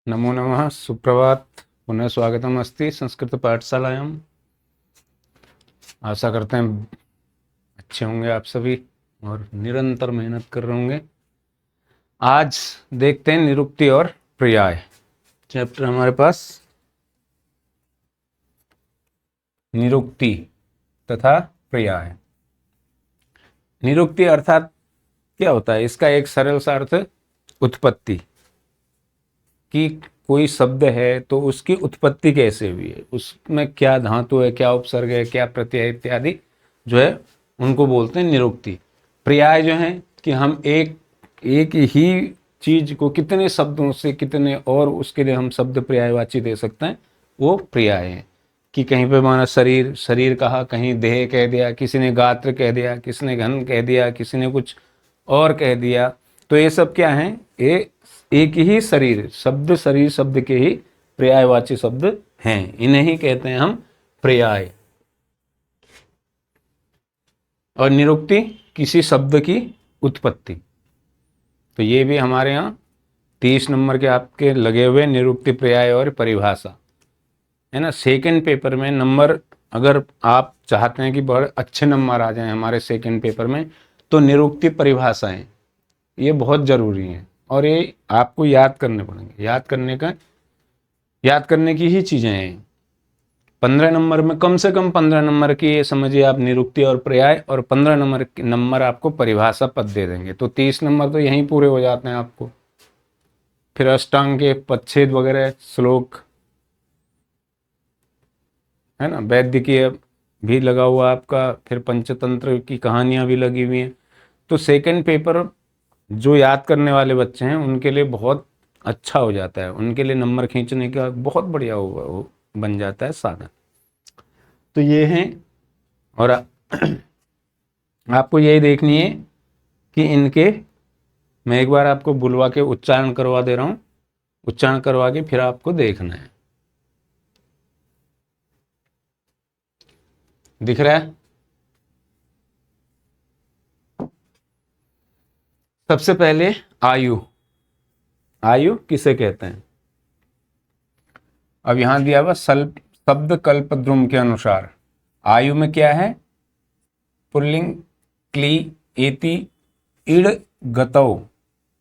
नमो नमः। सुप्रभात। पुनः स्वागतम अस्ति संस्कृत पाठशालायाम। आशा करते हैं अच्छे होंगे आप सभी और निरंतर मेहनत कर रहे होंगे। आज देखते हैं निरुक्ति और पर्याय चैप्टर हमारे पास। निरुक्ति तथा पर्याय। निरुक्ति अर्थात क्या होता है? इसका एक सरल सा अर्थ उत्पत्ति, कि कोई शब्द है तो उसकी उत्पत्ति कैसे हुई है, उसमें क्या धातु है, क्या उपसर्ग है, क्या प्रत्यय इत्यादि जो है उनको बोलते हैं निरुक्ति। पर्याय जो है कि हम एक ही चीज को कितने शब्दों से कितने और उसके लिए हम शब्द पर्यायवाची दे सकते हैं, वो पर्याय है। कि कहीं पे माना शरीर शरीर कहा, कहीं देह कह दिया, किसी ने गात्र कह दिया, किसी ने घन कह दिया, किसी ने कुछ और कह दिया। तो ये सब क्या है? ये एक ही शरीर शब्द के ही पर्यायवाची शब्द हैं। इन्हें ही कहते हैं हम पर्याय। और निरुक्ति किसी शब्द की उत्पत्ति। तो ये भी हमारे यहाँ 30 नंबर के आपके लगे हुए निरुक्ति, पर्याय और परिभाषा है ना। सेकंड पेपर में नंबर, अगर आप चाहते हैं कि बहुत अच्छे नंबर आ जाएं हमारे सेकंड पेपर में, तो निरुक्ति परिभाषाएं ये बहुत ज़रूरी हैं और ये आपको याद करने पड़ेंगे। याद करने की ही चीज़ें हैं। 15 नंबर में कम से कम 15 नंबर की ये समझिए आप निरुक्ति और पर्याय, और 15 नंबर आपको परिभाषा पद दे देंगे। तो 30 नंबर तो यहीं पूरे हो जाते हैं आपको। फिर अष्टांग के पदच्छेद वगैरह, श्लोक है ना, वैद्यकीय भी लगा हुआ आपका, फिर पंचतंत्र की कहानियां भी लगी हुई हैं। तो सेकंड पेपर जो याद करने वाले बच्चे हैं उनके लिए बहुत अच्छा हो जाता है, उनके लिए नंबर खींचने का बहुत बढ़िया वो बन जाता है साधन। तो ये हैं। और आपको यही देखनी है कि इनके, मैं एक बार आपको बुलवा के उच्चारण करवा दे रहा हूँ, उच्चारण करवा के फिर आपको देखना है। दिख रहा है? सबसे पहले आयु। आयु किसे कहते हैं? अब यहां दिया हुआ शब्द कल्पद्रुम के अनुसार आयु में क्या है? पुल्लिंग क्ली एति इड गतौ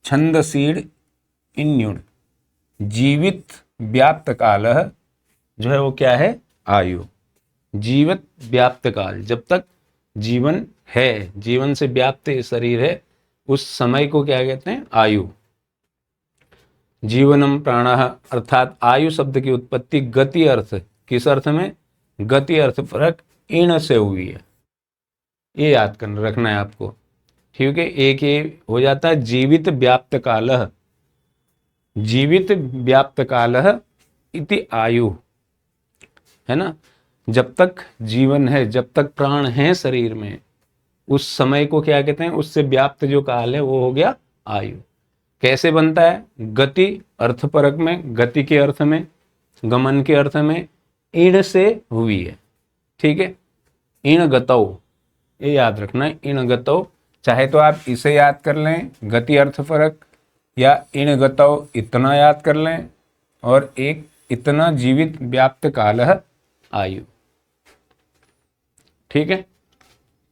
छंदसीड इन्युड जीवित व्याप्त काल जो है वो क्या है? आयु। जीवित व्याप्त काल, जब तक जीवन है, जीवन से व्याप्त शरीर है, उस समय को क्या कहते हैं? आयु। जीवनम प्राणः अर्थात आयु शब्द की उत्पत्ति गति अर्थ, किस अर्थ में? गति अर्थ परक ईण से हुई है। ये याद कर रखना है आपको, ठीक है। एक ये हो जाता है जीवित व्याप्त कालः, जीवित व्याप्त कालः इति आयु, है ना। जब तक जीवन है, जब तक प्राण है शरीर में, उस समय को क्या कहते हैं? उससे व्याप्त जो काल है वो हो गया आयु। कैसे बनता है? गति अर्थपरक में, गति के अर्थ में, गमन के अर्थ में, ईण से हुई है, ठीक है। ईण गतौ, ये याद रखना है, ईण गतौ। चाहे तो आप इसे याद कर लें, गति अर्थपरक, या ईण गतौ इतना याद कर लें, और एक इतना जीवित व्याप्त काल है आयु, ठीक है।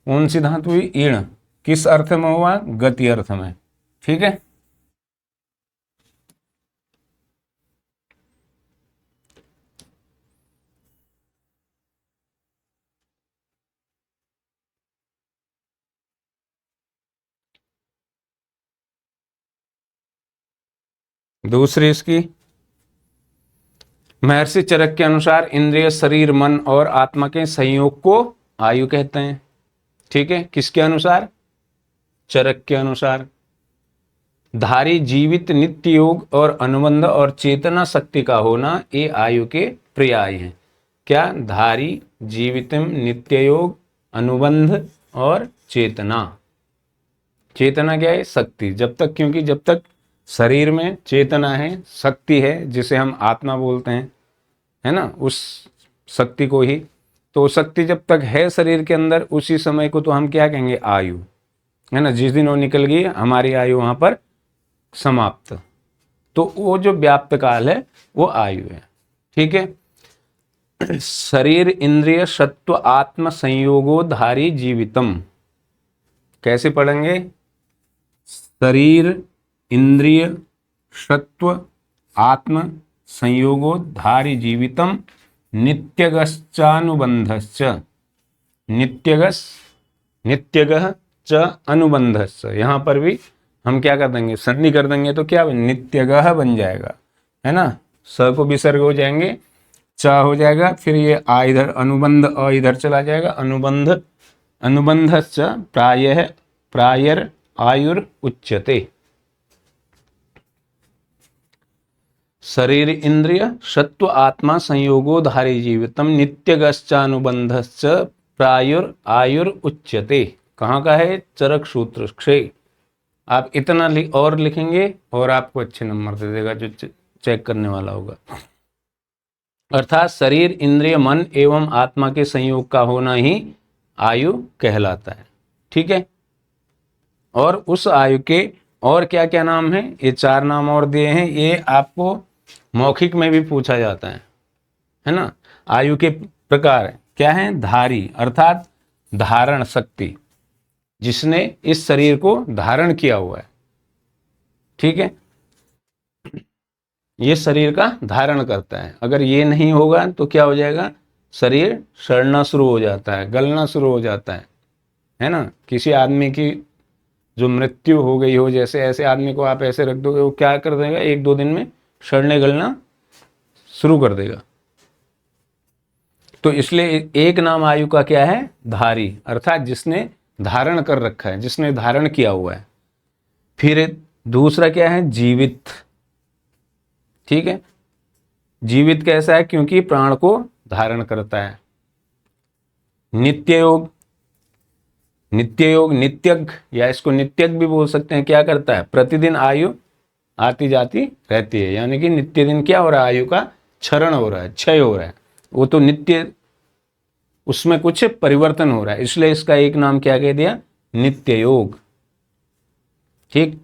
कौन सी धातु हुई? ईण। किस अर्थ में हुआ? गति अर्थ में, ठीक है। दूसरी इसकी, महर्षि चरक के अनुसार इंद्रिय, शरीर, मन और आत्मा के संयोग को आयु कहते हैं, ठीक है। किसके अनुसार? चरक के अनुसार। धारी, जीवित, नित्य योग और अनुबंध और चेतना शक्ति का होना ये आयु के पर्याय हैं। क्या? धारी, जीवितम, नित्य योग, अनुबंध और चेतना। चेतना क्या है? शक्ति। जब तक, क्योंकि जब तक शरीर में चेतना है, शक्ति है, जिसे हम आत्मा बोलते हैं, है ना, उस शक्ति को ही। तो शक्ति जब तक है शरीर के अंदर, उसी समय को तो हम क्या कहेंगे? आयु, है ना। जिस दिन वो निकल गई हमारी आयु वहां पर समाप्त। तो वो जो व्याप्त काल है वो आयु है। ठीक है। शरीर इंद्रिय सत्व आत्म संयोगोधारी जीवितम, कैसे पढ़ेंगे? शरीर इंद्रिय सत्व आत्म संयोगोधारी जीवितम नित्यगश्चानुबंधश्च, नित्यगः च अनुबंधश्च। यहाँ पर भी हम क्या कर देंगे? संधि कर देंगे तो क्या नित्यगः बन जाएगा, है ना। स को विसर्ग हो जाएंगे, च हो जाएगा, फिर ये आ इधर अनुबंध अ इधर चला जाएगा, अनुबंध अनुबंधश्च प्रायर आयुर उच्यते। शरीर इंद्रिय सत्व आत्मा संयोगोधारी जीवितम नित्यगश्चानुबंधश्च प्रायुर आयुर उच्यते। कहाँ का है? चरक सूत्र क्षय। आप इतना और लिखेंगे और आपको अच्छे नंबर दे देगा जो चेक करने वाला होगा। अर्थात शरीर इंद्रिय मन एवं आत्मा के संयोग का होना ही आयु कहलाता है। ठीक है। और उस आयु के और क्या क्या नाम है? ये 4 नाम और दिए हैं, ये आपको मौखिक में भी पूछा जाता है ना। आयु के प्रकार क्या हैं? धारी अर्थात धारण शक्ति, जिसने इस शरीर को धारण किया हुआ है। ठीक है। ये शरीर का धारण करता है। अगर ये नहीं होगा तो क्या हो जाएगा? शरीर सड़ना शुरू हो जाता है, गलना शुरू हो जाता है ना। किसी आदमी की जो मृत्यु हो गई हो, जैसे ऐसे आदमी को आप ऐसे रख दोगे, वो क्या कर देगा? 1-2 दिन में सड़ने गलना शुरू कर देगा। तो इसलिए एक नाम आयु का क्या है? धारी, अर्थात जिसने धारण कर रखा है, जिसने धारण किया हुआ है। फिर दूसरा क्या है? जीवित। ठीक है। जीवित कैसा है? क्योंकि प्राण को धारण करता है। नित्ययोग, नित्ययोग नित्यज्ञ, या इसको नित्यज्ञ भी बोल सकते हैं। क्या करता है? प्रतिदिन आयु आती जाती रहती है, यानी कि नित्य दिन क्या हो रहा है? आयु का क्षरण हो रहा है, क्षय हो रहा है। वो तो नित्य, उसमें कुछ परिवर्तन हो रहा है, इसलिए इसका एक नाम क्या कह दिया? नित्य योग। ठीक।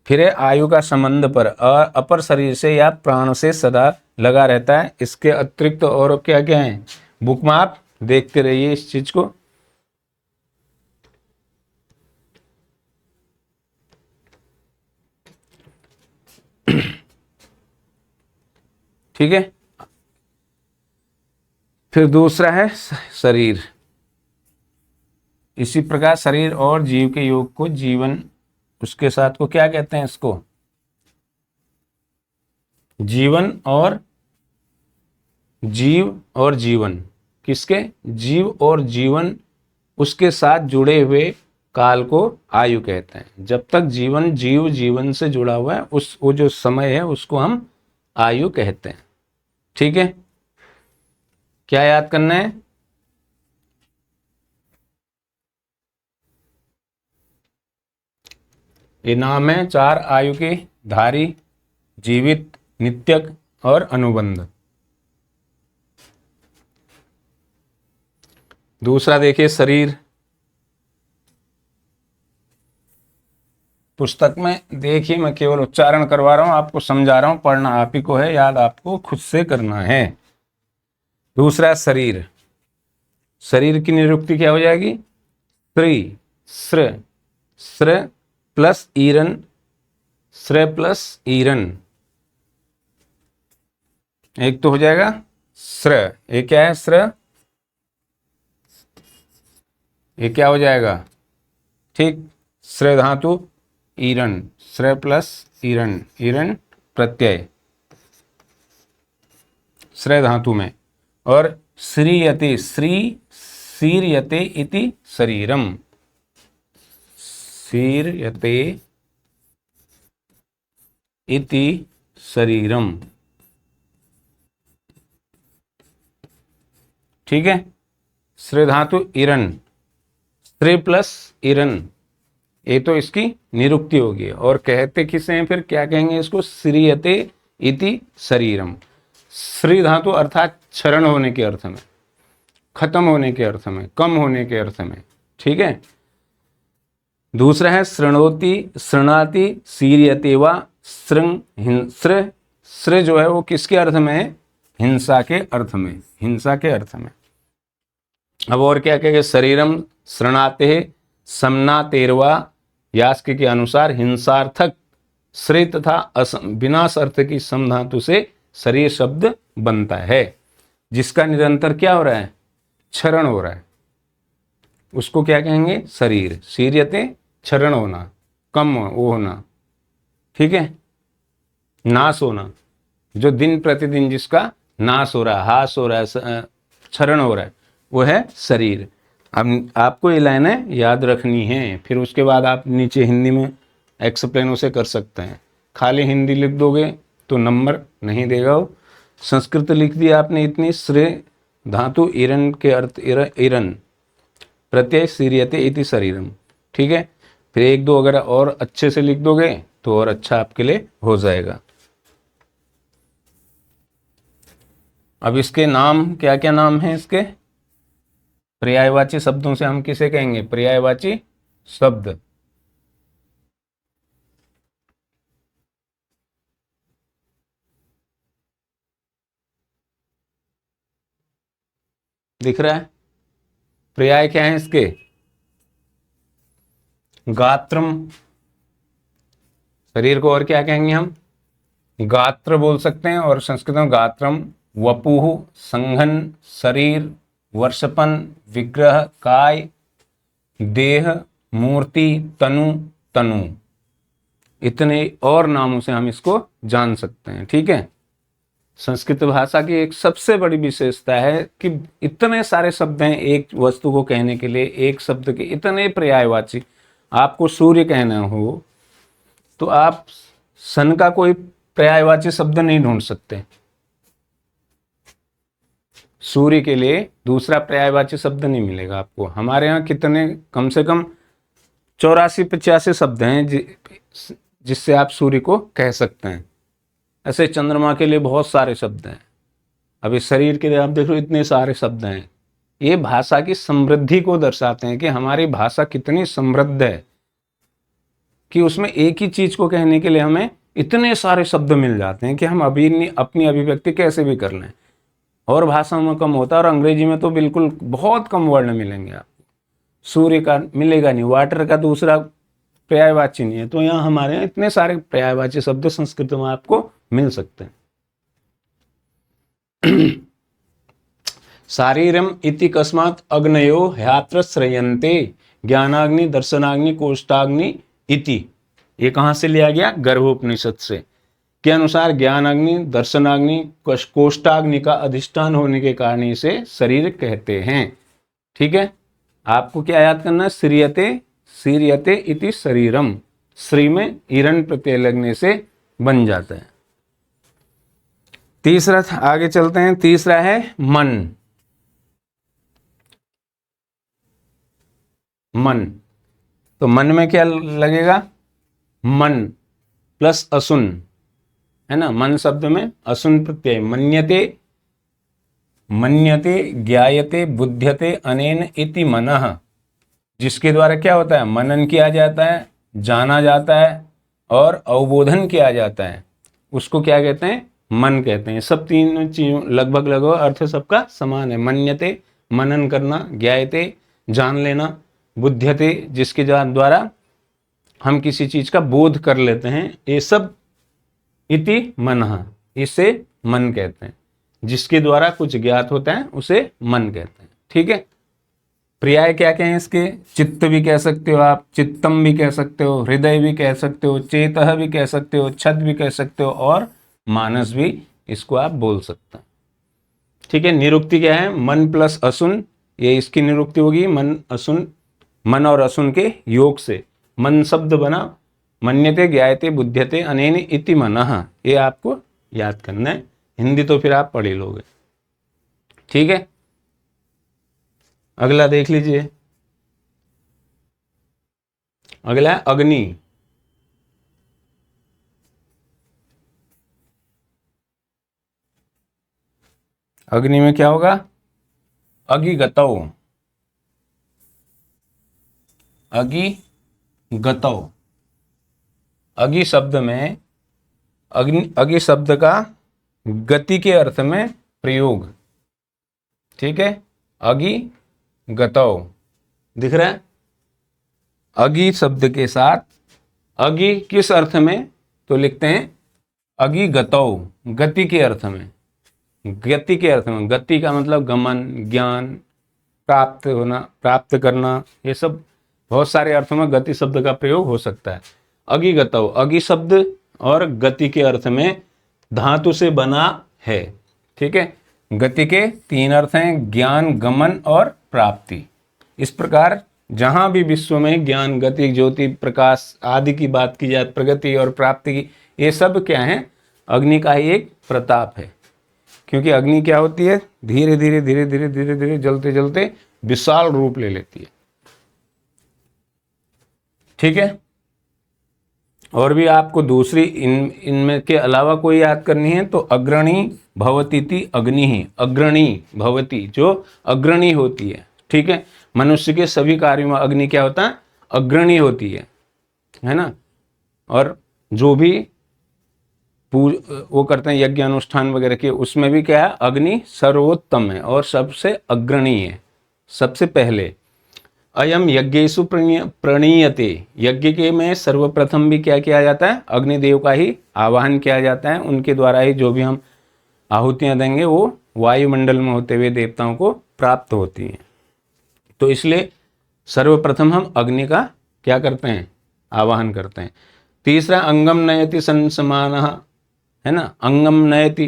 फिर है आयु का संबंध पर अपर शरीर से या प्राण से सदा लगा रहता है। इसके अतिरिक्त और क्या क्या है? बुक में आप देखते रहिए इस चीज को। ठीक है। फिर दूसरा है शरीर। इसी प्रकार शरीर और जीव के योग को जीवन, उसके साथ को क्या कहते हैं? इसको जीवन और जीव और जीवन। किसके? जीव और जीवन, उसके साथ जुड़े हुए काल को आयु कहते हैं। जब तक जीवन जीव जीवन से जुड़ा हुआ है, उस वो जो समय है उसको हम आयु कहते हैं। ठीक है। क्या याद करना है? ये नाम है 4 आयु के: धारी, जीवित, नित्यक और अनुबंध। दूसरा देखिए शरीर। पुस्तक में देखिए, मैं केवल उच्चारण करवा रहा हूं, आपको समझा रहा हूं, पढ़ना आप ही को है, याद आपको खुद से करना है। दूसरा शरीर। शरीर की निरुक्ति क्या हो जाएगी? श्री, श्र, श्र प्लस ईरन, श्र प्लस ईरन, एक तो हो जाएगा श्र। ये क्या है? श्र। ये क्या हो जाएगा? ठीक, श्र धातु ईरन, श्र प्लस ईरन, ईरन प्रत्यय श्र धातु में। और श्रीयते, श्री शीर्यते इति शरीरम, शीर्यते इति शरीरम। ठीक है। श्री धातु ईरन, श्री प्लस ईरन, ये तो इसकी निरुक्ति होगी। और कहते किसे हैं फिर? क्या कहेंगे इसको? श्रीयते इति शरीरम। श्री धातु अर्थात क्षरण होने के अर्थ में, खत्म होने के अर्थ में, कम होने के अर्थ में। ठीक है। दूसरा है शृणोति, शृणाति, शीर्यते वा श्रृंग श्र श्र जो है वो किसके अर्थ में है? हिंसा के अर्थ में, हिंसा के अर्थ में। अब और क्या कहेंगे? शरीरम शरणाते समना तेरवा यास्क के अनुसार हिंसार्थक श्रेय तथा विनाश अर्थ की सम धातु से शरीर शब्द बनता है, जिसका निरंतर क्या हो रहा है? क्षरण हो रहा है, उसको क्या कहेंगे? शरीर। शीर्यते क्षरण होना, कम वो होना, ठीक है, नाश होना, जो दिन प्रतिदिन जिसका नाश हो रहा है, हास हो रहा है, क्षरण हो रहा है, वो है शरीर। अब आपको ये लाइनें याद रखनी है, फिर उसके बाद आप नीचे हिंदी में एक्सप्लेन उसे कर सकते हैं। खाली हिंदी लिख दोगे तो नंबर नहीं देगा वो। संस्कृत लिख दिया आपने इतनी, श्रेय धातु इरन के अर्थ इरन प्रत्यय सीरियते इति शरीरम, ठीक है। फिर एक दो अगर और अच्छे से लिख दोगे तो और अच्छा आपके लिए हो जाएगा। अब इसके नाम क्या क्या नाम हैं इसके? पर्यायवाची शब्दों से हम किसे कहेंगे? पर्यायवाची शब्द। दिख रहा है? पर्याय क्या है इसके? गात्रम, शरीर को और क्या कहेंगे हम? गात्र बोल सकते हैं, और संस्कृत में गात्रम, वपुः, संघन, शरीर, वर्षपन, विग्रह, काय, देह, मूर्ति, तनु, तनु, इतने और नामों से हम इसको जान सकते हैं, ठीक है। संस्कृत भाषा की एक सबसे बड़ी विशेषता है कि इतने सारे शब्द हैं एक वस्तु को कहने के लिए, एक शब्द के इतने पर्यायवाची। आपको सूर्य कहना हो तो आप सन का कोई पर्यायवाची शब्द नहीं ढूंढ सकते, सूर्य के लिए दूसरा पर्यायवाची शब्द नहीं मिलेगा आपको। हमारे यहाँ कितने, कम से कम 84-85 शब्द हैं जिससे आप सूर्य को कह सकते हैं। ऐसे चंद्रमा के लिए बहुत सारे शब्द हैं। अभी शरीर के लिए आप देखो इतने सारे शब्द हैं। ये भाषा की समृद्धि को दर्शाते हैं कि हमारी भाषा कितनी समृद्ध है, कि उसमें एक ही चीज को कहने के लिए हमें इतने सारे शब्द मिल जाते हैं कि हम अभी अपनी अभिव्यक्ति कैसे भी कर लें। और भाषाओं में कम होता है, और अंग्रेजी में तो बिल्कुल बहुत कम वर्ण मिलेंगे आपको। सूर्य का मिलेगा नहीं, वाटर का दूसरा पर्यायवाची नहीं है। तो यहाँ हमारे यहाँ इतने सारे पर्यायवाची शब्द संस्कृत में आपको मिल सकते हैं। शारीरम इति कस्मात् अग्नयो ह्यात्र श्रयन्ते ज्ञानाग्नि दर्शनाग्नि कोष्ठाग्नि इति। ये कहाँ से लिया गया? गर्भोपनिषद से, के अनुसार ज्ञानाग्नि दर्शनाग्नि कोष्ठाग्नि का अधिष्ठान होने के कारण इसे शरीर कहते हैं, ठीक है। आपको क्या याद करना है? श्रीयते, सीरियते इति शरीरम, श्री में इरन प्रत्यय लगने से बन जाता है। तीसरा, आगे चलते हैं, तीसरा है मन। मन, तो मन में क्या लगेगा? मन प्लस असुन, है ना। मन शब्द में असुन प्रत्यय, मन्यते, मन्यते, ज्ञायते, बुध्यते अनेन इति मनः, जिसके द्वारा क्या होता है? मनन किया जाता है, जाना जाता है और अवबोधन किया जाता है, उसको क्या कहते हैं? मन कहते हैं। सब तीन चीजों लगभग अर्थ सबका समान है। मन्यते, मनन करना, ज्ञायते, जान लेना, बुध्यते, जिसके द्वारा हम किसी चीज का बोध कर लेते हैं, ये सब इति मनः, इसे मन कहते हैं। जिसके द्वारा कुछ ज्ञात होता है उसे मन कहते हैं, ठीक है। पर्याय क्या क्या है इसके? चित्त भी कह सकते हो आप, चित्तम भी कह सकते हो, हृदय भी कह सकते हो, चेतः भी कह सकते हो, छद भी कह सकते हो, और मानस भी इसको आप बोल सकते हैं, ठीक है। निरुक्ति क्या है? मन प्लस असुन, ये इसकी निरुक्ति होगी। मन असुन, मन और असुन के योग से मन शब्द बना। मन्यते, ज्ञायते, बुध्यते अनेन इति मनः, ये आपको याद करना है। हिंदी तो फिर आप पढ़ ही लोगे, ठीक है। अगला देख लीजिए, अगला है अग्नि। अग्नि में क्या होगा? अगिगतौ, अगिगतौ। अगि शब्द में अगि शब्द का गति के अर्थ में प्रयोग, ठीक है। अगि गतौ दिख रहा है, अगि शब्द के साथ अगि किस अर्थ में, तो लिखते हैं अगि गतौ, गति के अर्थ में, गति के अर्थ में। गति का मतलब गमन, ज्ञान, प्राप्त होना, प्राप्त करना, ये सब बहुत सारे अर्थों में गति शब्द का प्रयोग हो सकता है। अगि गतौ, अगि शब्द और गति के अर्थ में धातु से बना है, ठीक है। गति के 3 अर्थ हैं, ज्ञान, गमन और प्राप्ति। इस प्रकार जहां भी विश्व में ज्ञान, गति, ज्योति, प्रकाश आदि की बात की जाए, प्रगति और प्राप्ति की, ये सब क्या है, अग्नि का ही एक प्रताप है। क्योंकि अग्नि क्या होती है, धीरे धीरे धीरे धीरे धीरे धीरे जलते जलते विशाल रूप ले लेती है, ठीक है। और भी आपको दूसरी इनमें के अलावा कोई याद करनी है तो अग्रणी भवतीति अग्नि ही, अग्रणी भवती, जो अग्रणी होती है, ठीक है। मनुष्य के सभी कार्यों में अग्नि क्या होता है, अग्रणी होती है ना। और जो भी वो करते हैं यज्ञ अनुष्ठान वगैरह के, उसमें भी क्या है, अग्नि सर्वोत्तम है और सबसे अग्रणी है, सबसे पहले। अयम यज्ञेषु प्रणीयते, यज्ञ के में सर्वप्रथम भी क्या किया जाता है, अग्निदेव का ही आवाहन किया जाता है। उनके द्वारा ही जो भी हम आहुतियां देंगे वो वायुमंडल में होते हुए देवताओं को प्राप्त होती हैं। तो इसलिए सर्वप्रथम हम अग्नि का क्या करते हैं, आवाहन करते हैं। तीसरा अंगम नयति संसमानः, है ना। अंगम नयति,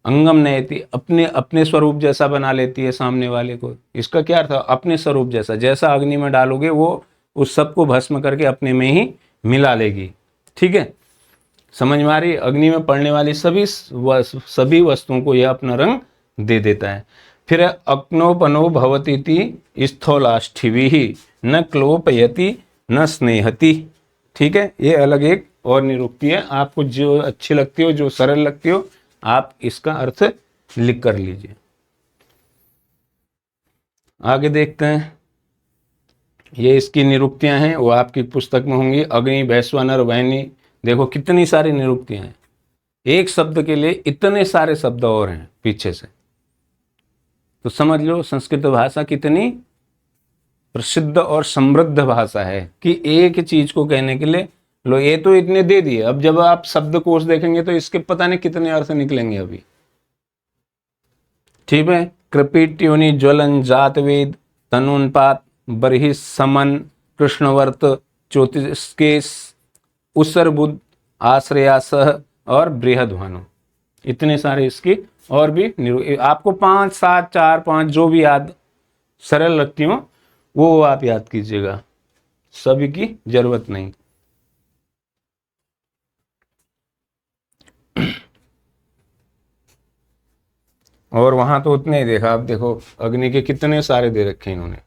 अंगम नयति, अपने अपने स्वरूप जैसा बना लेती है सामने वाले को। इसका क्या अर्थ है, अपने स्वरूप जैसा, जैसा अग्नि में डालोगे वो उस सब को भस्म करके अपने में ही मिला लेगी, ठीक है। समझ में आ रही है। अग्नि में पड़ने वाली सभी वस्तुओं को यह अपना रंग दे देता है। फिर अग्नोपनो भवतीति स्थौलाष्ठिभिः न क्लोपयति न स्नेहति, ठीक है। ये अलग एक और निरुक्ति है, आपको जो अच्छी लगती हो, जो सरल लगती हो, आप इसका अर्थ लिख कर लीजिए। आगे देखते हैं, ये इसकी निरुक्तियां हैं, वो आपकी पुस्तक में होंगी। अग्नि, वैश्वानर, वैनी, देखो कितनी सारी निरुक्तियां हैं। एक शब्द के लिए इतने सारे शब्द और हैं पीछे से, तो समझ लो संस्कृत भाषा कितनी प्रसिद्ध और समृद्ध भाषा है कि एक चीज को कहने के लिए, लो ये तो इतने दे दिए, अब जब आप शब्दकोश देखेंगे तो इसके पता नहीं कितने अर्थ निकलेंगे अभी, ठीक है। कृपिट्योनि ज्वलन जातवेद तनुन्पात बर्हि समन कृष्णवर्त ज्योतिष्केश उसरबुद्ध आश्रयासह और बृहद्भानु, इतने सारे इसकी और भी आपको 5, 7, 4, 5 जो भी याद सरल लगती हो वो आप याद कीजिएगा, सभी की जरूरत नहीं। और वहां तो उतने ही देखा, अब देखो अग्नि के कितने सारे दे रखे इन्होंने।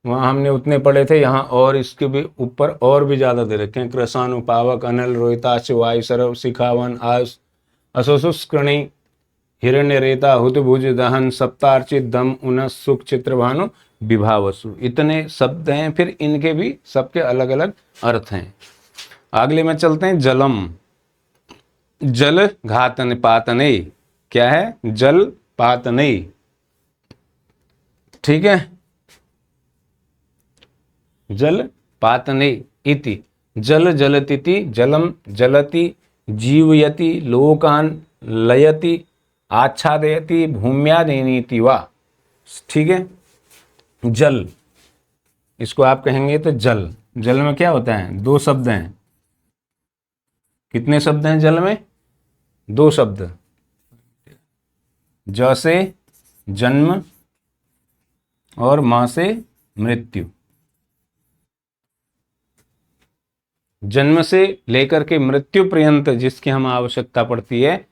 वहां हमने उतने पढ़े थे, यहाँ और इसके भी ऊपर और भी ज्यादा दे रखे हैं। कृषाणु, पावक, अनल, रोहिताक्ष, वायु, सरव, शिखावन, असुष्कणि, हिरण्य रेता, हुतभुज, दहन, सप्तार्चित, दम, उनस, सुख, चित्रभानु, विभावसु, इतने शब्द हैं। फिर इनके भी सबके अलग अलग अर्थ हैं। अगले में चलते हैं, जलम, जल घातन पातने, क्या है, जल पातने, ठीक है। जल पातने इति, जल जलतीति, जलम जलति, जीवयति, लोकान लयति, आच्छादयति, भूम्यादिनीति वा, ठीक है। जल, इसको आप कहेंगे तो जल, जल में क्या होता है, 2 शब्द हैं। कितने शब्द हैं जल में, 2 शब्द, ज से जन्म और मां से मृत्यु। जन्म से लेकर के मृत्यु पर्यंत जिसकी हम आवश्यकता पड़ती है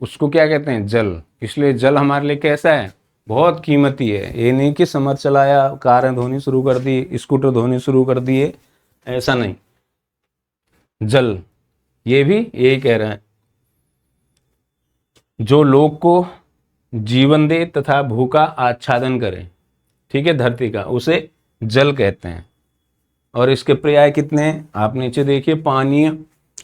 उसको क्या कहते हैं, जल। इसलिए जल हमारे लिए कैसा है, बहुत कीमती है। ये नहीं कि समर चलाया, कारें धोनी शुरू कर दी, स्कूटर धोनी शुरू कर दिए, ऐसा नहीं। जल, ये भी यही कह रहे हैं, जो लोग को जीवन दे तथा भूखा आच्छादन करे, ठीक है, धरती का, उसे जल कहते हैं। और इसके पर्याय कितने हैं आप नीचे देखिए, पानीय,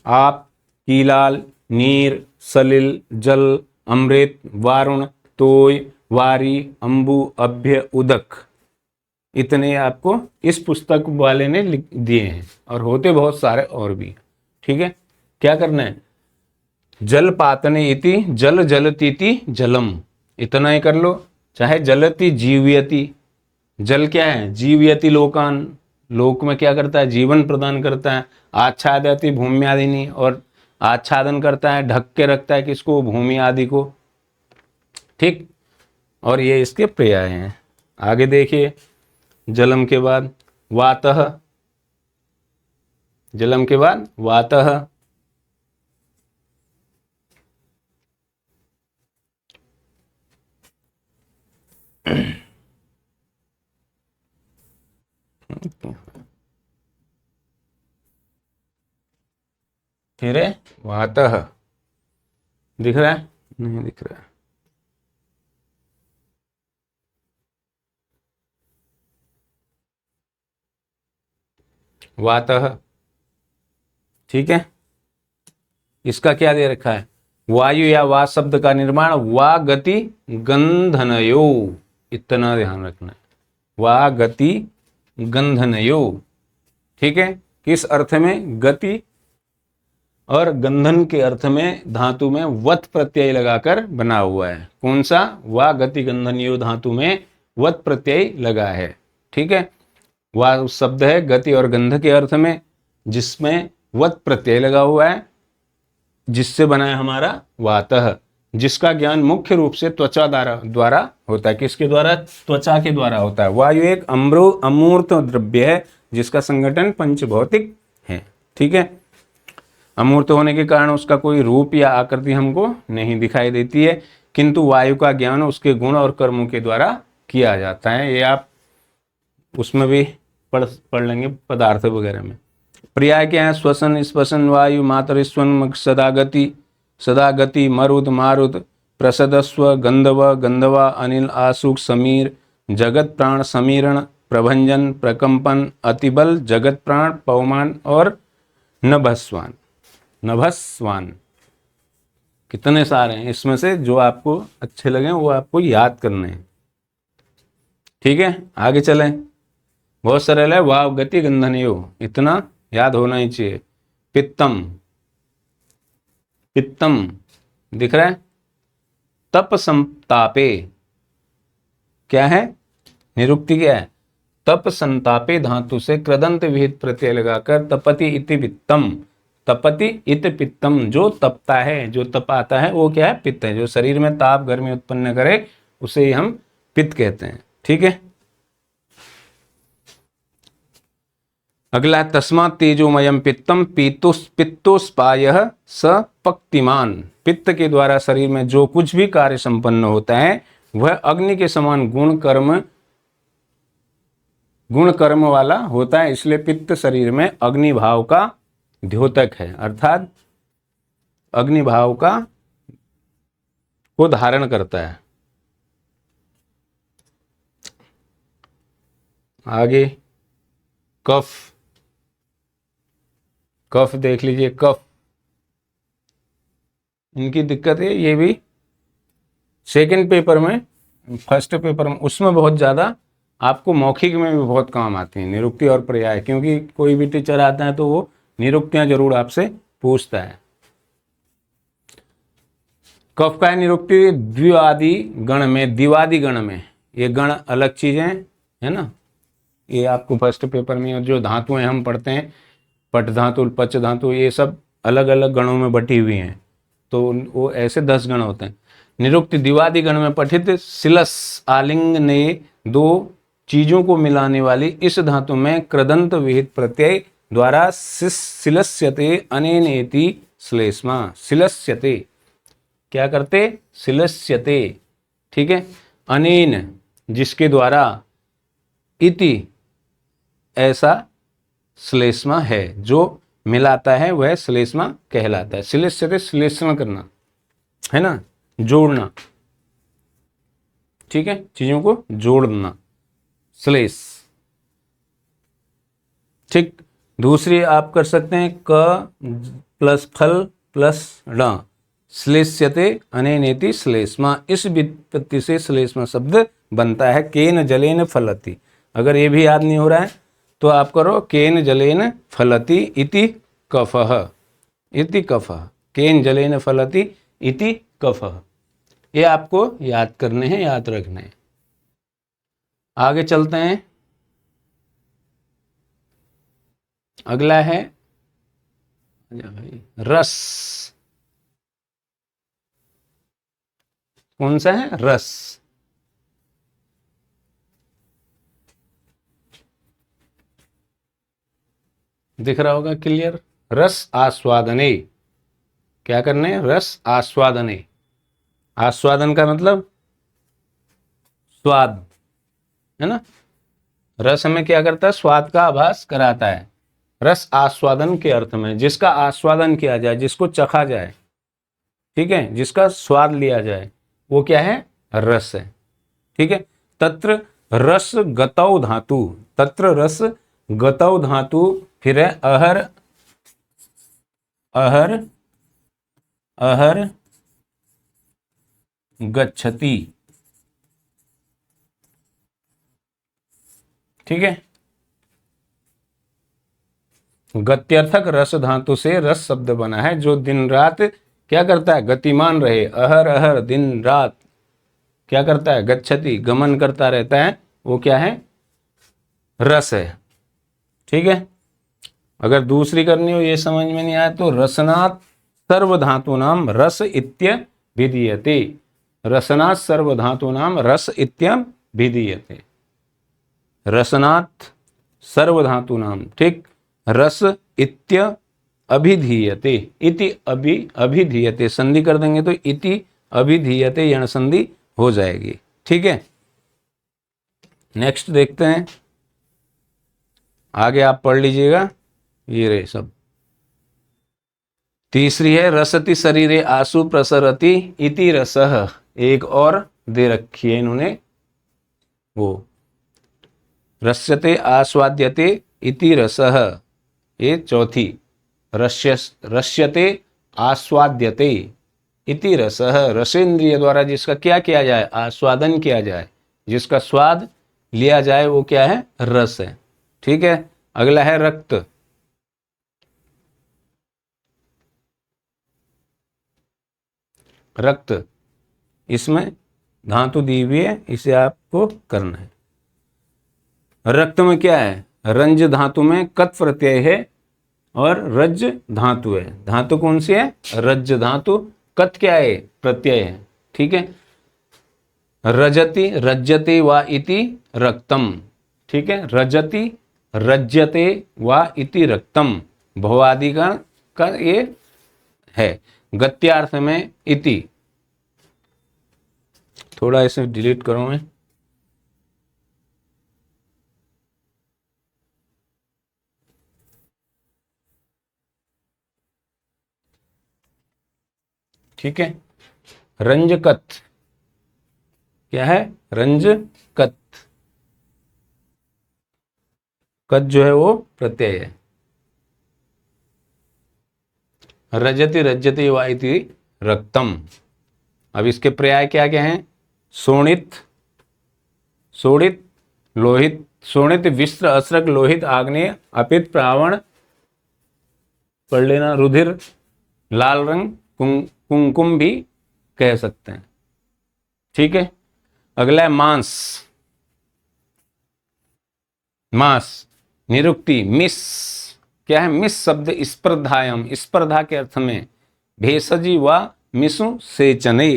आप, कीलाल, नीर, सलिल, जल, अमृत, वारुण, तोय, वारी, अंबु, अभ्य, उदक, इतने आपको इस पुस्तक वाले ने लिख दिए हैं, और होते बहुत सारे और भी। ठीक है, क्या करना है, जल पातने इति जल जलतीति जलम, इतना ही कर लो। चाहे जलति जीवयति, जल क्या है, जीवयति लोकान, लोक में क्या करता है, जीवन प्रदान करता है। आच्छादयति भूम्यादिनी, और आच्छादन करता है, ढक के रखता है किसको, भूमि आदि को। ठीक, और ये इसके पर्याय हैं। आगे देखिए, जलम के बाद वातः, जलम के बाद वातः, फिर है वातः, दिख रहा है, नहीं दिख रहा है, वातः। ठीक है, इसका क्या दे रखा है, वायु या वा शब्द का निर्माण वा गति गंधनयो, इतना ध्यान रखना है, वा गति गंधनयो। ठीक है, किस अर्थ में, गति और गंधन के अर्थ में धातु में वत प्रत्यय लगाकर बना हुआ है। कौन सा, वा गति गंधनयो धातु में वत प्रत्यय लगा है। ठीक है, वा शब्द है गति और गंध के अर्थ में, जिसमें वत प्रत्यय लगा हुआ है, जिससे बना है हमारा वातः, जिसका ज्ञान मुख्य रूप से त्वचा द्वारा होता है। किसके द्वारा, त्वचा के द्वारा होता है। वायु एक अमूर्त द्रव्य है जिसका संगठन पंचभौतिक है। ठीक है, अमूर्त होने के कारण उसका कोई रूप या आकृति हमको नहीं दिखाई देती है, किंतु वायु का ज्ञान उसके गुण और कर्मों के द्वारा किया जाता है। ये आप उसमें भी पढ़ लेंगे पदार्थ वगैरह में। पर्याय क्या है, श्वसन, स्पसन, वायु, मातरिस्वन, सदा गति, मरुद, मारुद, प्रसदस्व, गंधव, गंधवा, अनिल, आसुक, समीर, जगत प्राण, समीरण, प्रभंजन, प्रकंपन, अतिबल, जगत प्राण, पवमान और नभस्वान। नभस्वान कितने सारे हैं, इसमें से जो आपको अच्छे लगे वो आपको याद करने हैं। ठीक है, आगे चलें, बहुत सरल है, वाव गति गंधनयो, इतना याद होना ही चाहिए। पित्तम, पित्तम दिख रहा है, तप संतापे, क्या है, निरुक्ति क्या है, तप संतापे धातु से कृदंत विहित प्रत्यय लगाकर तपति इति पित्तम, तपति इत पित्तम, जो तपता है, जो तपाता है वो क्या है, पित्त है। जो शरीर में ताप गर्मी उत्पन्न करे उसे ही हम पित्त कहते हैं। ठीक है, अगला, तस्मात् तेजोमयम पित्तम पित्तोस्पायः स पक्तिमान, पित्त के द्वारा शरीर में जो कुछ भी कार्य संपन्न होता है वह अग्नि के समान गुण कर्म वाला होता है, इसलिए पित्त शरीर में अग्नि भाव का द्योतक है, अर्थात अग्नि भाव का को धारण करता है। आगे कफ, कफ देख लीजिए, कफ, इनकी दिक्कत है, ये भी सेकंड पेपर में, फर्स्ट पेपर में उसमें बहुत ज़्यादा आपको मौखिक में भी बहुत काम आती है, निरुक्ति और पर्याय, क्योंकि कोई भी टीचर आता है तो वो निरुक्तियां जरूर आपसे पूछता है। कफ का निरुक्ति द्विवादी गण में, द्विवादी गण में, ये गण अलग चीजें है ना, ये आपको फर्स्ट पेपर में जो धातुएं हम पढ़ते हैं, पट धातु, पच धातु, ये सब अलग अलग गणों में बटी हुई हैं, तो वो ऐसे 10 गण होते हैं। निरुक्ति द्विवादी गण में पठित सिलस आलिंग ने दो चीजों को मिलाने वाली इस धातु में कृदंत विहित प्रत्यय द्वारा सिलस्यते अनेनेति श्लेष्मा, सिलस्यते क्या करते, सिलस्यते। ठीक है, अनेन जिसके द्वारा, इति ऐसा श्लेष्मा है, जो मिलाता है वह श्लेष्मा कहलाता है। सिलस्यते श्लेषण करना है ना, जोड़ना। ठीक है, चीजों को जोड़ना। श्लेष। ठीक, दूसरी आप कर सकते हैं क प्लस फल प्लस ण, श्लेष्यते अनेनेति श्लेष्मा। इस व्युत्पत्ति से श्लेष्मा शब्द बनता है। केन जलेन फलति। अगर ये भी याद नहीं हो रहा है तो आप करो केन जलेन फलति इति कफः, इति कफः, केन जलेन फलति इति कफः। ये आपको याद करने हैं, याद रखने हैं। आगे चलते हैं। अगला है रस। कौन सा है? रस। दिख रहा होगा क्लियर। रस आस्वादने। क्या करने? रस आस्वादने। आस्वादन का मतलब स्वाद, है ना। रस हमें क्या करता है? स्वाद का आभास कराता है। रस आस्वादन के अर्थ में, जिसका आस्वादन किया जाए, जिसको चखा जाए, ठीक है, जिसका स्वाद लिया जाए, वो क्या है? रस है। ठीक है। तत्र रस गतौ धातु, तत्र रस गतौ धातु, फिर है अहर, अहर, अहर गच्छति। ठीक है। गत्यर्थक रस धातु से रस शब्द बना है, जो दिन रात क्या करता है? गतिमान रहे। अहर अहर दिन रात क्या करता है? गच्छति, गमन करता रहता है। वो क्या है? रस है। ठीक है। अगर दूसरी करनी हो, ये समझ में नहीं आया तो रसनात् सर्वधातूनां रस इत्य विधीयते। रसनात् सर्वधातूनां रस इत्यम विधीयते। रसनात् सर्वधातूनां, ठीक, रस इत्य अभिधीयते। इति अभिधीयते, संधि कर देंगे तो इति अभिधीयते यण संधि हो जाएगी। ठीक है। नेक्स्ट देखते हैं। आगे आप पढ़ लीजिएगा, ये रहे सब। तीसरी है रसति शरीरे आसु प्रसरति इति रसः। एक और दे रखी है इन्होंने, वो रस्यते आस्वाद्यते इति रसः। ये चौथी, रस्यते आस्वाद्यते इति रसः। रसेंद्रिय द्वारा जिसका क्या किया जाए? आस्वादन किया जाए, जिसका स्वाद लिया जाए, वो क्या है? रस है। ठीक है। अगला है रक्त। रक्त, इसमें धातु दी हुई है, इसे आपको करना है। रक्त में क्या है? रंज धातु में कत प्रत्यय है और रज धातु है। धातु कौन सी है? रज धातु। कत क्या है? प्रत्यय है। ठीक है। रजति रज्यते वा इति रक्तम। ठीक है। रजति रज्यते वा इति रक्तम, भवादि का ये है। गत्यार्थ में इति, थोड़ा इसे डिलीट करूं मैं। ठीक है। रंजकत, क्या है? रंजकत। कत जो है वो प्रत्यय है। रजति रज्यति वा इति रक्तम। अब इसके पर्याय क्या क्या हैं? शोणित, शोणित लोहित, शोणित विस्त्र अस्रक लोहित आग्नेय अपित प्रावण, पढ़ लेना, रुधिर, लाल रंग, कुंकुम भी कह सकते हैं। ठीक है। अगला है मांस। मांस, निरुक्ति, मिस, क्या है? मिस शब्द स्पर्धायाम, स्पर्धा के अर्थ में। भेषजी व मिसु सेचने,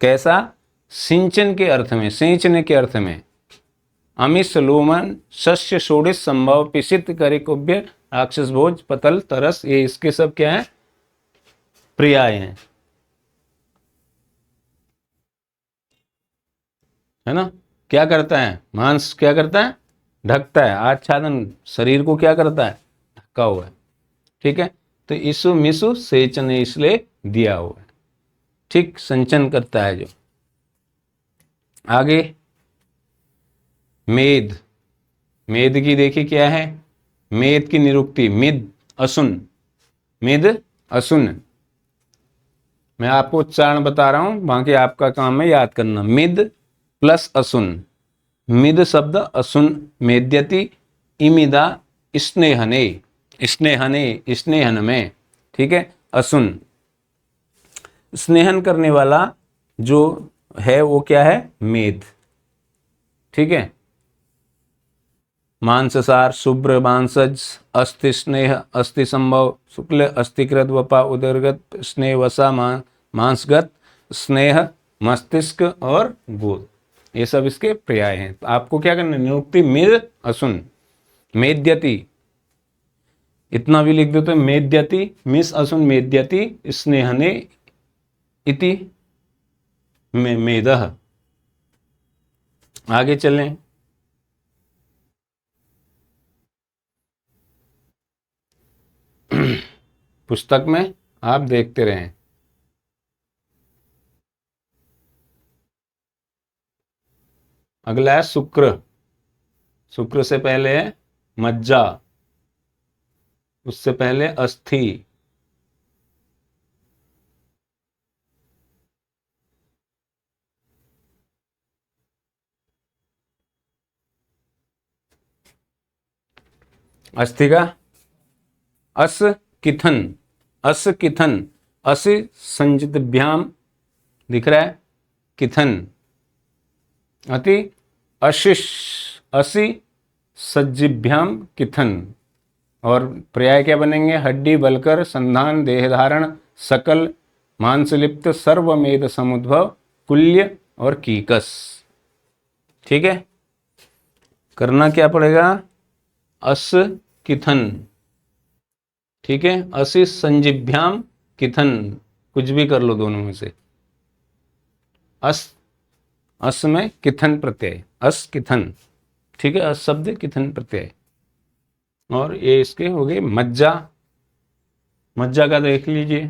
कैसा? सिंचन के अर्थ में, सींचने के अर्थ में। अमिस लोमन शस्य षोडिश संभव पिसित करे कुब्य राक्षस भोज पतल तरस, ये इसके सब क्या है? पर्याय हैं, है ना। क्या करता है? मांस क्या करता है? ढकता है। आच्छादन, शरीर को क्या करता है? ढका हुआ है। ठीक है। तो इसु मिसु सेचन इसलिए दिया हुआ है। ठीक, संचन करता है जो। आगे मेद, मेद की देखिए क्या है, मेद की निरुक्ति मिद असुन, मिद असुन। मैं आपको उच्चारण बता रहा हूं, बाकी आपका काम है याद करना। मिद प्लस असुन, मिद शब्द असुन मेद्यति, इमिदा स्नेहने, स्नेहने स्नेहन में, ठीक है। असुन स्नेहन करने वाला जो है वो क्या है, मेद, ठीक है। मांससार शुभ्र मांसज अस्थि स्नेह अस्थि संभव शुक्ल अस्थिकृत वपा उदरगत स्नेह वसा मांसगत स्नेह मस्तिष्क और गोद, ये सब इसके पर्याय हैं। तो आपको क्या करना है, निरुक्ति मिद असुन, मेद्यति, इतना भी लिख दो तो मेद्यति, मिस असुन मेद्यति स्नेहने इति मेदः। आगे चलें। पुस्तक में आप देखते रहें। अगला है शुक्र, शुक्र से पहले है मज्जा, उससे पहले अस्थि, अस्थि का अस किथन, अस किथन, अस संजितभ्याम दिख रहा है, किथन अति अशिष असी सज्जिभ्याम किथन। और पर्याय क्या बनेंगे, हड्डी बलकर संधान देहधारण सकल मांसलिप्त सर्वमेध समुद्भव कुल्य और कीकस, ठीक है। करना क्या पड़ेगा, अस किथन, ठीक है। असी संजिभ्याम किथन, कुछ भी कर लो दोनों में से। अस में किथन प्रत्यय, अस किथन, ठीक है। अस शब्द किथन प्रत्यय। और ये इसके हो गए मज्जा, मज्जा का देख लीजिए,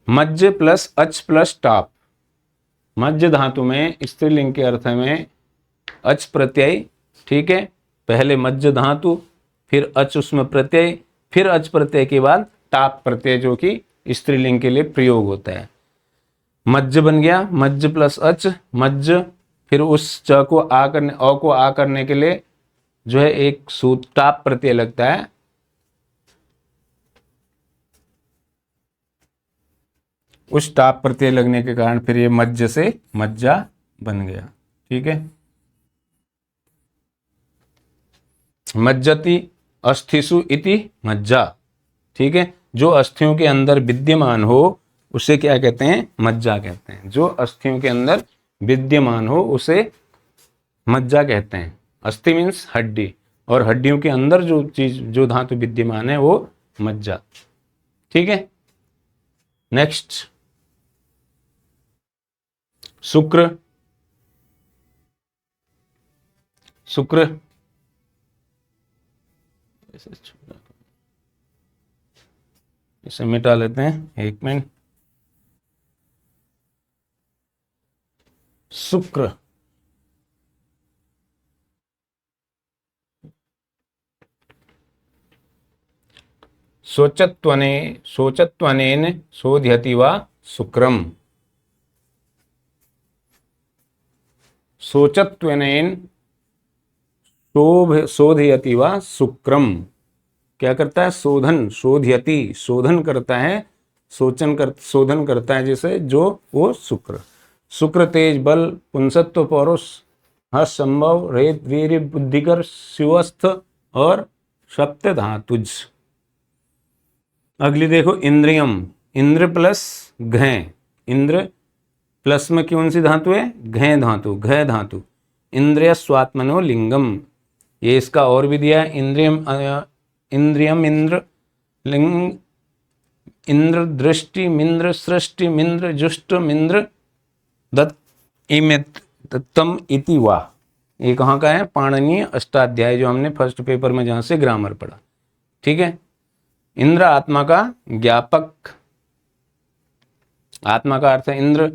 मज्ज प्लस अच प्लस टाप, मज्ज धातु में स्त्रीलिंग के अर्थ में अच प्रत्यय, ठीक है। पहले मज्ज धातु, फिर अच उसमें प्रत्यय, फिर अच प्रत्यय के बाद टाप प्रत्यय जो कि स्त्रीलिंग के लिए प्रयोग होता है। मज्ज बन गया, मज्ज प्लस अच मज्ज, फिर उस च को आ करने, अ को आ करने के लिए जो है एक सूत टाप प्रत्यय लगता है, उस टाप प्रत्यय लगने के कारण फिर ये मज्ज से मज्जा बन गया, ठीक है। मज्जति अस्थिसु इति मज्जा, ठीक है। जो अस्थियों के अंदर विद्यमान हो उसे क्या कहते हैं, मज्जा कहते हैं। जो अस्थियों के अंदर विद्यमान हो उसे मज्जा कहते हैं। अस्थि मीन्स हड्डी, और हड्डियों के अंदर जो चीज जो धातु विद्यमान है वो मज्जा, ठीक है। नेक्स्ट शुक्र, शुक्र इसे मिटा लेते हैं, एक मिनट। शुक्र शोचत्वनेन शोध्यति वा शुक्रम, शोचत्वनेन शोधयति वा शुक्रम, क्या करता है, शोधन, शोधयति शोधन करता है, शोधन करता है जैसे जो वो शुक्र। शुक्र तेज बल पुंसत्व पौरुष हर्ष संभव रेत वीर बुद्धिकर शिवस्थ और सप्त धातुज। अगली देखो इंद्रियम, इंद्र प्लस घै, इंद्र प्लस में कौन सी धातु है, घै धातु, घै धातु। इंद्रिय स्वात्मनो लिंगम, ये इसका और भी दिया है, इंद्रियम इंद्रियम इंद्र लिंग, इंद्र दृष्टि मिंद्र सृष्टि मिंद्र जुष्ट मिंद्र दत्तम इति वा। ये कहाँ का है, पाणिनीय अष्टाध्याय जो हमने फर्स्ट पेपर में जहां से ग्रामर पढ़ा, ठीक है। इंद्र आत्मा का ज्ञापक, आत्मा का अर्थ है इंद्र,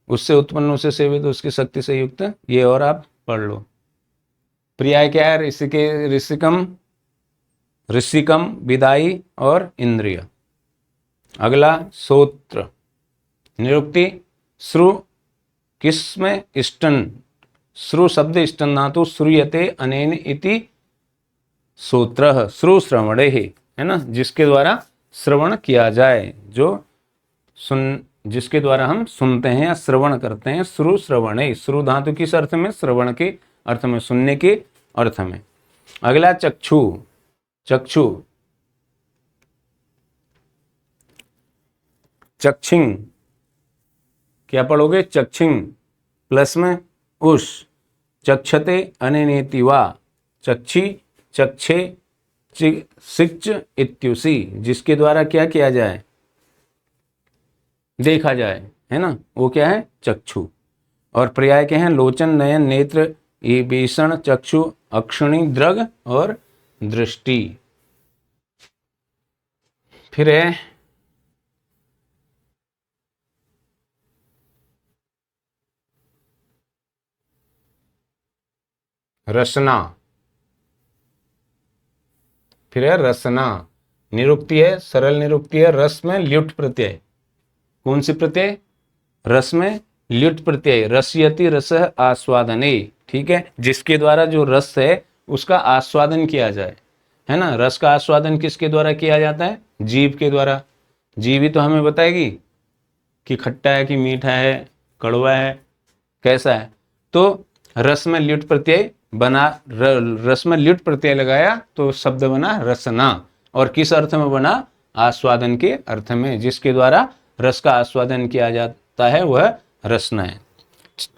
उससे उत्पन्न उसे सेवित उसकी शक्ति से युक्त, ये और आप पढ़ लो। पर्याय क्या है? ऋषिकम, ऋषिकम, विदाई और इंद्रिय। अगला सूत्र निरुक्ति, श्रु किसमें? इष्टन, श्रु शब्द इष्टन धातु, श्रूयते अनेन इति सूत्र, श्रु श्रवणे, है ना, जिसके द्वारा श्रवण किया जाए, जिसके द्वारा हम सुनते हैं या श्रवण करते हैं। श्रु श्रवणे, श्रु धातु किस अर्थ में? श्रवण के अर्थ में, सुनने के अर्थ में। अगला चक्षु, चक्षु, चक्षिंग, क्या पढ़ोगे? चक्षिंग प्लस में उस, चक्षते अनेनेति वा, चक्षी, चक्षे, सिच इत्युषि, जिसके द्वारा क्या किया जाए? देखा जाए, है ना, वो क्या है? चक्षु। और पर्याय क्या है? लोचन, नयन, नेत्र, भीषण, चक्षु, अक्षिणी, दृग और दृष्टि। फिर है रसना, फिर है रसना। निरुक्ति है, सरल निरुक्ति है, रस में ल्युट प्रत्यय। कौन सी प्रत्यय? रस में ल्युट प्रत्यय, रसयति रस आस्वादने, ठीक है, जिसके द्वारा जो रस है उसका आस्वादन किया जाए, है ना। रस का आस्वादन किसके द्वारा किया जाता है? जीभ के द्वारा। जीभ ही तो हमें बताएगी कि खट्टा है कि मीठा है, कड़वा है, कैसा है। तो रस में ल्युट प्रत्यय बना, रस में ल्युट प्रत्यय लगाया तो शब्द बना रसना। और किस अर्थ में बना? आस्वादन के अर्थ में, जिसके द्वारा रस का आस्वादन किया जाता है वह रसना है,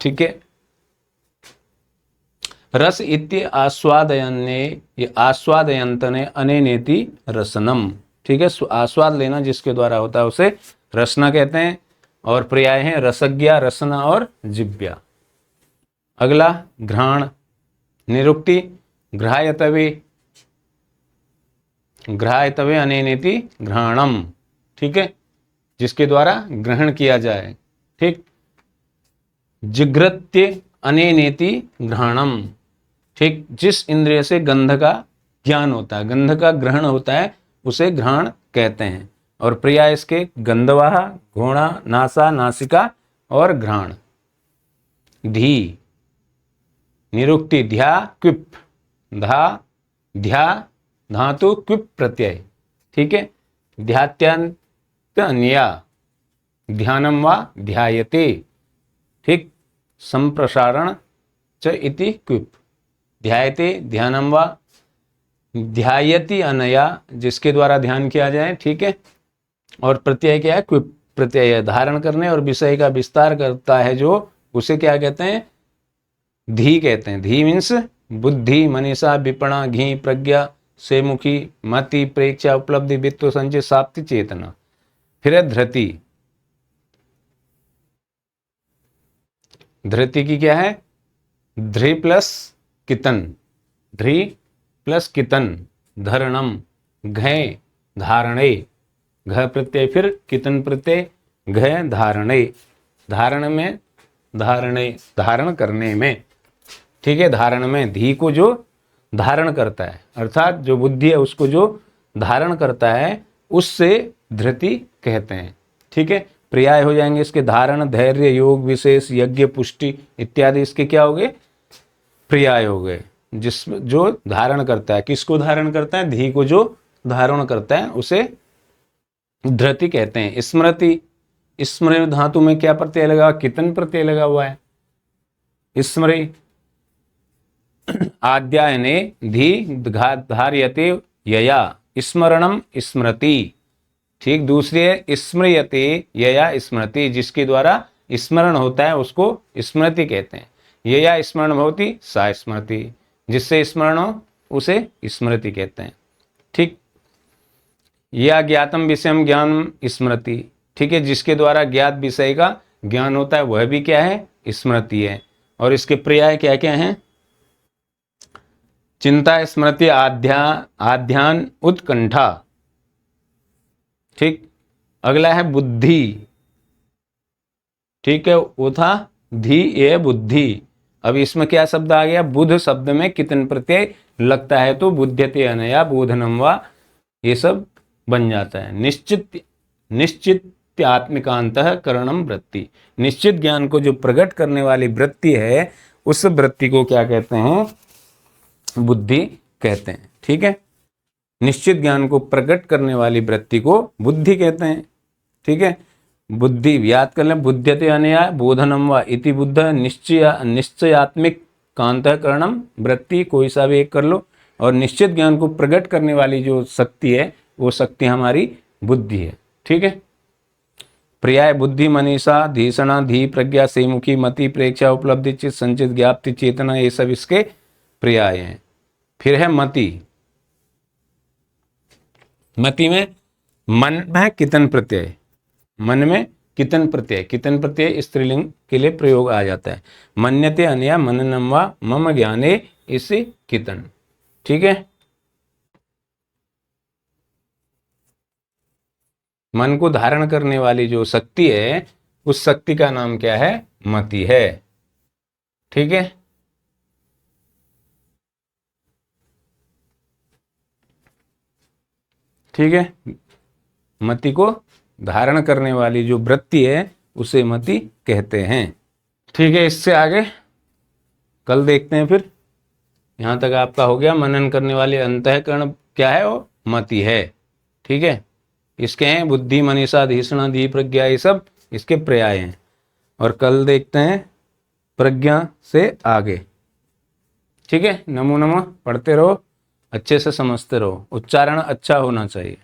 ठीक है। रस इत्य आस्वादयन्ने, ये आस्वादयंतने अनेनेति रसनम, ठीक है। आस्वाद लेना जिसके द्वारा होता है उसे रसना कहते हैं। और पर्याय हैं रसज्ञा, रसना और जिव्या। अगला घ्राण, निरुक्ति, घ्रायतवे, घ्रायतवे अनेनेति घ्राणम, ठीक है, जिसके द्वारा ग्रहण किया जाए, ठीक। जिघ्रत्य अनेनेति घ्राणम, ठीक, जिस इंद्रिय से गंध का ज्ञान होता है, गंध का ग्रहण होता है, उसे घ्राण कहते हैं। और पर्याय इसके गंधवाहा, घोणा, नासा, नासिका और घ्राण। धी, निरुक्ति, ध्या, क्विप, धा, ध्या धातु, क्विप प्रत्यय, ठीक है। ध्यात्यांत अन्या, ध्यानम वा ध्यायते, ठीक, संप्रसारण च इति क्विप, ध्यायते, ध्यानम वा ध्यायति अनया, जिसके द्वारा ध्यान किया जाए, ठीक है। और प्रत्यय क्या है? क्विप प्रत्यय है, धारण करने और विषय का विस्तार करता है जो, उसे क्या कहते हैं? धी कहते हैं। धी मीन्स बुद्धि, मनीषा, विपणा, घी, प्रज्ञा, सेमुखी, मति, प्रेक्षा, उपलब्धि, वित्त, संचय, साप्ति, चेतना। फिर है धृति। धृति की क्या है? ध्रि प्लस कितन, ध्रि प्लस कितन, धरणम, घय धारणे, घ प्रत्यय फिर कितन प्रत्यय, घय धारणे, धारण में, धारणे धारण करने में, ठीक है। धारण में, धी को जो धारण करता है, अर्थात जो बुद्धि है उसको जो धारण करता है, उससे धृति कहते हैं, ठीक है। पर्याय हो जाएंगे इसके धारण, धैर्य, योग, विशेष, यज्ञ, पुष्टि इत्यादि इसके क्या हो गए? पर्याय हो गए। जिसमें जो धारण करता है, किसको धारण करता है? धी को जो धारण करता है उसे धृति कहते हैं। स्मृति, स्मृति धातु में क्या प्रत्यय लगा? कितन प्रत्यय लगा हुआ है। स्मृति, आद्यायने धी धार्यते यया, स्मरणम स्मृति, ठीक। दूसरी है स्मृयते यया स्मृति, जिसके द्वारा स्मरण होता है उसको स्मृति कहते हैं। यया स्मरण भवति सा स्मृति, जिससे स्मरण हो उसे स्मृति कहते हैं, ठीक। या ज्ञातम विषयम ज्ञान स्मृति, ठीक है, जिसके द्वारा ज्ञात विषय का ज्ञान होता है वह भी क्या है? स्मृति है। और इसके पर्याय क्या क्या हैं? चिंता, स्मृति, आध्यान, उत्कंठा, ठीक। अगला है बुद्धि, ठीक है, वो था धी ए बुद्धि। अब इसमें क्या शब्द आ गया, बुध शब्द में कितन प्रत्यय लगता है तो बुध्यते अनया बोधनम वा, ये सब बन जाता है। निश्चित निश्चित्यात्मिकांतः करणम वृत्ति, निश्चित ज्ञान को जो प्रकट करने वाली वृत्ति है उस वृत्ति को क्या कहते हैं, बुद्धि कहते हैं। ठीक है, निश्चित ज्ञान को प्रकट करने वाली वृत्ति को बुद्धि कहते हैं। ठीक है, बुद्धि याद कर लें, बुध्यते अनया बोधनम वा इति बुद्ध निश्चयात्मिक कांतकरणम वृत्ति, कोई सा भी एक कर लो। और निश्चित ज्ञान को प्रकट करने वाली जो शक्ति है वो शक्ति हमारी बुद्धि है। ठीक है, पर्याय बुद्धि मनीषा धीषणा धी प्रज्ञा सेमुखी मति प्रेक्षा उपलब्धि चित संचित ज्ञाप्ति चेतना, ये सब इसके पर्याय हैं। फिर है मति। मति में मन में कितन प्रत्यय, मन में कितन प्रत्यय, कितन प्रत्यय स्त्रीलिंग के लिए प्रयोग आ जाता है। मन्यते अनया मननम वा मम ज्ञाने इसी कितन। ठीक है, मन को धारण करने वाली जो शक्ति है उस शक्ति का नाम क्या है, मति है। ठीक है, ठीक है, मति को धारण करने वाली जो वृत्ति है उसे मति कहते हैं। ठीक है, इससे आगे कल देखते हैं। फिर यहाँ तक आपका हो गया, मनन करने वाले अंतःकरण क्या है, वो मति है। ठीक है, इसके हैं बुद्धि मनीषा धीषणा धी प्रज्ञा, ये सब इसके पर्याय हैं। और कल देखते हैं प्रज्ञा से आगे। ठीक है, नमो नमः पढ़ते रहो, अच्छे से समझते रहो, उच्चारण अच्छा होना चाहिए।